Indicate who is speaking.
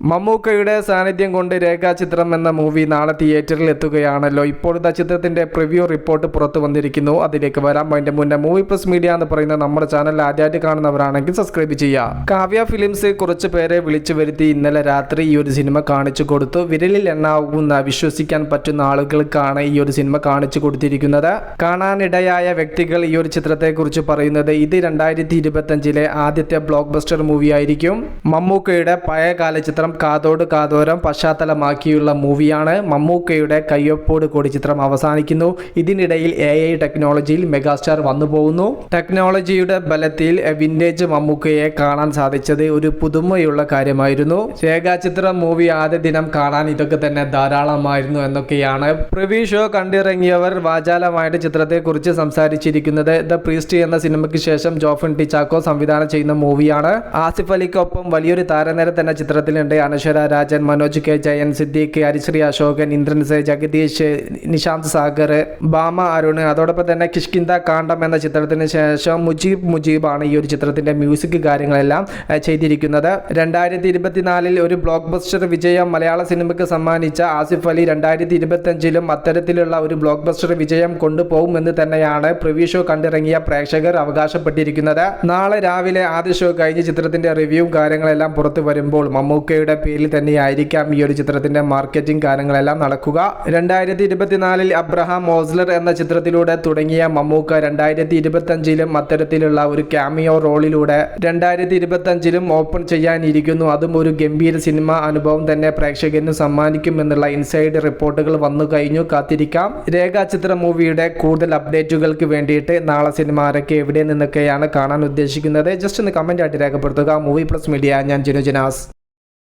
Speaker 1: മമ്മൂക്കയുടെ സാന്നിധ്യം കൊണ്ട് രേഖാചിത്രം എന്ന മൂവി നാളെ തിയേറ്ററിൽ എത്തുകയാണല്ലോ. ഇപ്പോഴത്തെ ചിത്രത്തിന്റെ പ്രിവ്യൂ റിപ്പോർട്ട് പുറത്തു വന്നിരിക്കുന്നു. അതിലേക്ക് വരാം. അതിന്റെ മുന്നേ മൂവി പ്ലസ് മീഡിയ എന്ന് പറയുന്ന നമ്മുടെ ചാനൽ ആദ്യമായിട്ട് കാണുന്നവരാണെങ്കിൽ സബ്സ്ക്രൈബ് ചെയ്യുക. കാവ്യ ഫിലിംസ് കുറച്ച് പേരെ വിളിച്ചു വരുത്തി ഇന്നലെ രാത്രി ഈ ഒരു സിനിമ കാണിച്ചു കൊടുത്തു. വിരലിൽ എണ്ണാവുന്ന വിശ്വസിക്കാൻ പറ്റുന്ന ആളുകൾക്കാണ് ഈ ഒരു സിനിമ കാണിച്ചു കൊടുത്തിരിക്കുന്നത്. കാണാനിടയായ വ്യക്തികൾ ഈ ഒരു ചിത്രത്തെ കുറിച്ച് പറയുന്നത് ഇത് 2025 ആദ്യത്തെ ബ്ലോക്ക് ബസ്റ്റർ മൂവി ആയിരിക്കും. മമ്മൂക്കയുടെ പഴയകാല ചിത്രം കാതോട് കാതോരം പശ്ചാത്തലമാക്കിയുള്ള മൂവിയാണ്. മമ്മൂക്കയുടെ കയ്യൊപ്പോട് കൂടി ചിത്രം അവസാനിക്കുന്നു. ഇതിനിടയിൽ AI ടെക്നോളജിയിൽ മെഗാസ്റ്റാർ വന്നു പോകുന്നു. ടെക്നോളജിയുടെ ബലത്തിൽ വിന്റേജ് മമ്മൂക്കയെ കാണാൻ സാധിച്ചത് ഒരു പുതുമയുള്ള കാര്യമായിരുന്നു. രേഖാചിത്രം മൂവി ആദ്യ ദിനം കാണാൻ ഇതൊക്കെ തന്നെ ധാരാളമായിരുന്നു എന്നൊക്കെയാണ് പ്രിവ്യൂ ഷോ കണ്ടിറങ്ങിയവർ വാചാലമായിട്ട് ചിത്രത്തെക്കുറിച്ച് സംസാരിച്ചിരിക്കുന്നത്. ദ പ്രീസ്റ്റ് എന്ന സിനിമയ്ക്ക് ശേഷം ജോഫിൻ ടി ചാക്കോ സംവിധാനം ചെയ്യുന്ന മൂവിയാണ്. ആസിഫ് അലിക്കൊപ്പം വലിയൊരു താരനിര തന്നെ ചിത്രത്തിലുണ്ട്. അനശ്വര രാജൻ, മനോജ് കെ ജയൻ, സിദ്ദീഖ്, ഹരിശ്രീ അശോകൻ, ഇന്ദ്രൻസ്, ജഗദീഷ്, നിശാന്ത് സാഗർ, ബാമ അരുൺ, അതോടൊപ്പം തന്നെ കിഷ്കിന്ദ കാണ്ഡം എന്ന ചിത്രത്തിന് ശേഷം മുജീബാണ് ഈ ഒരു ചിത്രത്തിന്റെ മ്യൂസിക് കാര്യങ്ങളെല്ലാം ചെയ്തിരിക്കുന്നത്. 2024 ഒരു ബ്ലോക്ക് ബസ്റ്റർ വിജയം മലയാള സിനിമയ്ക്ക് സമ്മാനിച്ച ആസിഫ് അലി 2025 അത്തരത്തിലുള്ള ഒരു ബ്ലോക്ക് ബസ്റ്റർ വിജയം കൊണ്ടുപോകുമെന്ന് തന്നെയാണ് പ്രിവ്യൂ ഷോ കണ്ടിറങ്ങിയ പ്രേക്ഷകർ അവകാശപ്പെട്ടിരിക്കുന്നത്. നാളെ രാവിലെ ആദ്യ ഷോ കഴിഞ്ഞ് ചിത്രത്തിന്റെ റിവ്യൂവും കാര്യങ്ങളെല്ലാം പുറത്തു വരുമ്പോൾ മമ്മൂക്കയുടെ പേരിൽ തന്നെയായിരിക്കാം ഈ ഒരു ചിത്രത്തിന്റെ മാർക്കറ്റിംഗ് കാര്യങ്ങളെല്ലാം നടക്കുക. 2024 അബ്രഹാം ഓസ്ലർ എന്ന ചിത്രത്തിലൂടെ തുടങ്ങിയ മമ്മൂക്ക 2025 അത്തരത്തിലുള്ള ഒരു ക്യാമിയോ റോളിലൂടെ 2025 ഓപ്പൺ ചെയ്യാനിരിക്കുന്നു. അതും ഒരു ഗംഭീര സിനിമ അനുഭവം തന്നെ പ്രേക്ഷകന് സമ്മാനിക്കുമെന്നുള്ള ഇൻസൈഡ് റിപ്പോർട്ടുകൾ വന്നു കഴിഞ്ഞു. കാത്തിരിക്കാം. രേഖാചിത്ര മൂവിയുടെ കൂടുതൽ അപ്ഡേറ്റുകൾക്ക് വേണ്ടിയിട്ട് നാളെ സിനിമ ആരൊക്കെ എവിടെ നിന്നൊക്കെയാണ് കാണാൻ ഉദ്ദേശിക്കുന്നത് ജസ്റ്റ് ഒന്ന് കമന്റ് ആയിട്ട് രേഖപ്പെടുത്തുക. മൂവി പ്ലസ് മീഡിയ, ഞാൻ ജിനു ജിനാസ്.